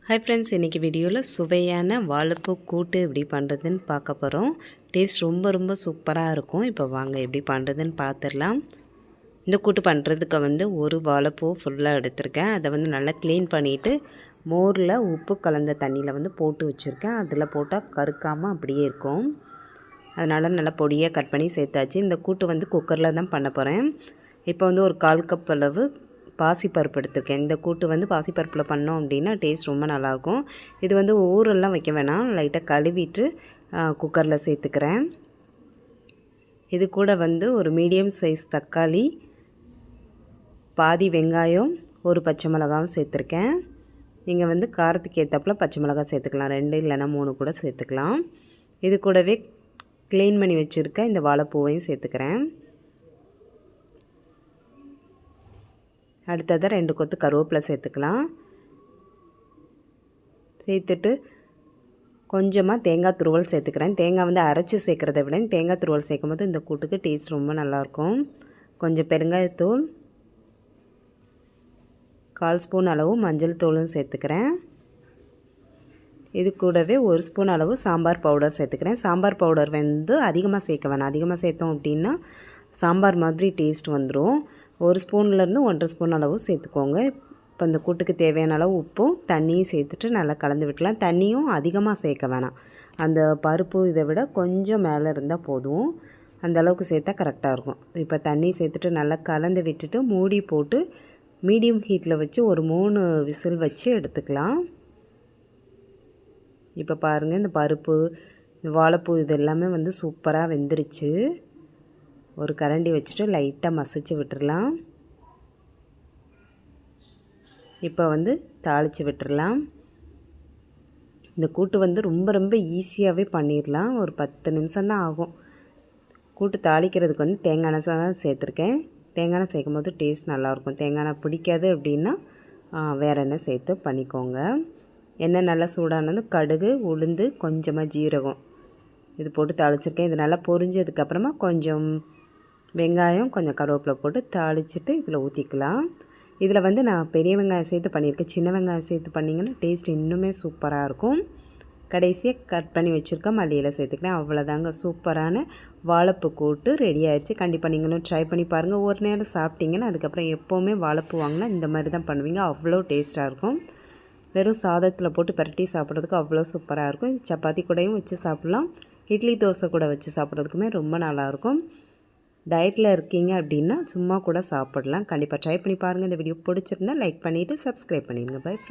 Hi friends, இன்றைக்கி வீடியோவில் சுவையான வாழைப்பூ கூட்டு எப்படி பண்ணுறதுன்னு பார்க்க போகிறோம். டேஸ்ட் ரொம்ப சூப்பராக இருக்கும். இப்போ வாங்க எப்படி பண்ணுறதுன்னு பார்த்துடலாம். இந்த கூட்டு பண்ணுறதுக்கு ஒரு வாழைப்பூ ஃபுல்லாக எடுத்திருக்கேன். அதை நல்லா க்ளீன் பண்ணிவிட்டு மோரில் உப்பு கலந்த தண்ணியில் போட்டு வச்சுருக்கேன். அதில் போட்டால் கருக்காமல் அப்படியே இருக்கும். அதனால் நல்லா பொடியாக கட் பண்ணி சேர்த்தாச்சு. இந்த கூட்டு குக்கரில் தான் பண்ண போகிறேன். இப்போ ஒரு 1/4 கப் அளவு பாசிப்பருப்பு எடுத்துருக்கேன். இந்த கூட்டு பாசிப்பருப்பில் பண்ணோம் அப்படின்னா டேஸ்ட் ரொம்ப நல்லாயிருக்கும். இது ஊரெல்லாம் வைக்க வேணாம், லைட்டாக கழுவிட்டு குக்கரில் சேர்த்துக்கிறேன். இது கூட ஒரு மீடியம் சைஸ் தக்காளி, பாதி வெங்காயம், ஒரு பச்சை மிளகாவும் சேர்த்துருக்கேன். நீங்கள் காரத்துக்கு ஏற்றப்பில் பச்சை மிளகாய் சேர்த்துக்கலாம், 2 இல்லைன்னா 3 கூட சேர்த்துக்கலாம். இது கூடவே க்ளீன் பண்ணி வச்சுருக்க இந்த வாழைப்பூவையும் சேர்த்துக்கிறேன். அடுத்ததாக 2 கொத்து கருவேப்பிலை சேர்த்துக்கலாம். சேர்த்துட்டு கொஞ்சமாக தேங்காய் துருவல் சேர்த்துக்கிறேன். தேங்காய் அரைச்சி சேர்க்குறத விட தேங்காய் துருவல் சேர்க்கும்போது இந்த கூட்டுக்கு டேஸ்ட் ரொம்ப நல்லாயிருக்கும். கொஞ்சம் பெருங்காயத்தூள், 1/4 ஸ்பூன் அளவு மஞ்சள் தூளும் சேர்த்துக்கிறேன். இது கூடவே 1 ஸ்பூன் அளவு சாம்பார் பவுடர் சேர்த்துக்கிறேன். சாம்பார் பவுடர் அதிகமாக சேர்க்க வேணாம். அதிகமாக சேர்த்தோம் அப்படின்னா சாம்பார் மாதிரி டேஸ்ட் வந்துடும். 1 ஸ்பூன்லேருந்து 1.5 ஸ்பூன் அளவு சேர்த்துக்கோங்க. இப்போ இந்த கூட்டுக்கு தேவையான அளவு உப்பும் தண்ணியும் சேர்த்துட்டு நல்லா கலந்து விட்டுலாம். தண்ணியும் அதிகமாக சேர்க்க வேணாம். அந்த பருப்பு இதை விட கொஞ்சம் மேலே இருந்தால் போதும். அந்த அளவுக்கு சேர்த்தா கரெக்டாக இருக்கும். இப்போ தண்ணி சேர்த்துட்டு நல்லா கலந்து விட்டுட்டு மூடி போட்டு மீடியம் ஹீட்டில் வச்சு ஒரு 3 விசில் வச்சு எடுத்துக்கலாம். இப்போ பாருங்கள், இந்த பருப்பு, இந்த வாழைப்பூ இது எல்லாமே சூப்பராக வெந்துருச்சு. ஒரு கரண்டி வச்சுட்டு லைட்டாக மசிச்சு விட்டுடலாம். இப்போ தாளித்து விட்டுடலாம். இந்த கூட்டு ரொம்ப ஈஸியாகவே பண்ணிடலாம். ஒரு 10 நிமிஷம் தான் ஆகும். கூட்டு தாளிக்கிறதுக்கு தேங்காய் எண்ணெய் தான் சேர்த்துருக்கேன். தேங்காய் எண்ணெய் சேர்க்கும் போது டேஸ்ட் நல்லாயிருக்கும். தேங்காய் எண்ணெய் பிடிக்காது அப்படின்னா வேறு எண்ணெய் சேர்த்து பண்ணிக்கோங்க. எண்ணெய் நல்லா சூடானது கடுகு, உளுந்து, கொஞ்சமாக ஜீரகம் இது போட்டு தாளிச்சிருக்கேன். இது நல்லா பொரிஞ்சதுக்கப்புறமா கொஞ்சம் வெங்காயம், கொஞ்சம் கருவேப்பிலை போட்டு தாளிச்சிட்டு இதில் ஊற்றிக்கலாம். இதில் நான் பெரிய வெங்காயம் சேர்த்து பண்ணியிருக்கேன். சின்ன வெங்காயம் சேர்த்து பண்ணிங்கன்னா டேஸ்ட் இன்னுமே சூப்பராக இருக்கும். கடைசியாக கட் பண்ணி வச்சுருக்க மல்லியில் சேர்த்துக்கிறேன். அவ்வளோதாங்க, சூப்பரான வாழைப்பூ கூட்டு ரெடி ஆயிடுச்சு. கண்டிப்பாக நீங்களும் ட்ரை பண்ணி பாருங்கள். ஒரு நேரம் சாப்பிட்டிங்கன்னா அதுக்கப்புறம் எப்போவுமே வாழைப்பூ வாங்கினா இந்த மாதிரி தான் பண்ணுவீங்க. அவ்வளோ டேஸ்ட்டாக இருக்கும். வெறும் சாதத்தில் போட்டு பரட்டி சாப்பிட்றதுக்கு அவ்வளோ சூப்பராக இருக்கும். இது சப்பாத்தி கூடயும் வச்சு சாப்பிட்லாம், இட்லி தோசை கூட வச்சு சாப்பிட்றதுக்குமே ரொம்ப நல்லாயிருக்கும். டயட்டில் இருக்கீங்க அப்படின்னா சும்மா கூட சாப்பிடலாம். கண்டிப்பாக ட்ரை பண்ணி பாருங்கள். இந்த வீடியோ பிடிச்சிருந்தா லைக் பண்ணிவிட்டு சப்ஸ்கிரைப் பண்ணிடுங்க. Bye friends.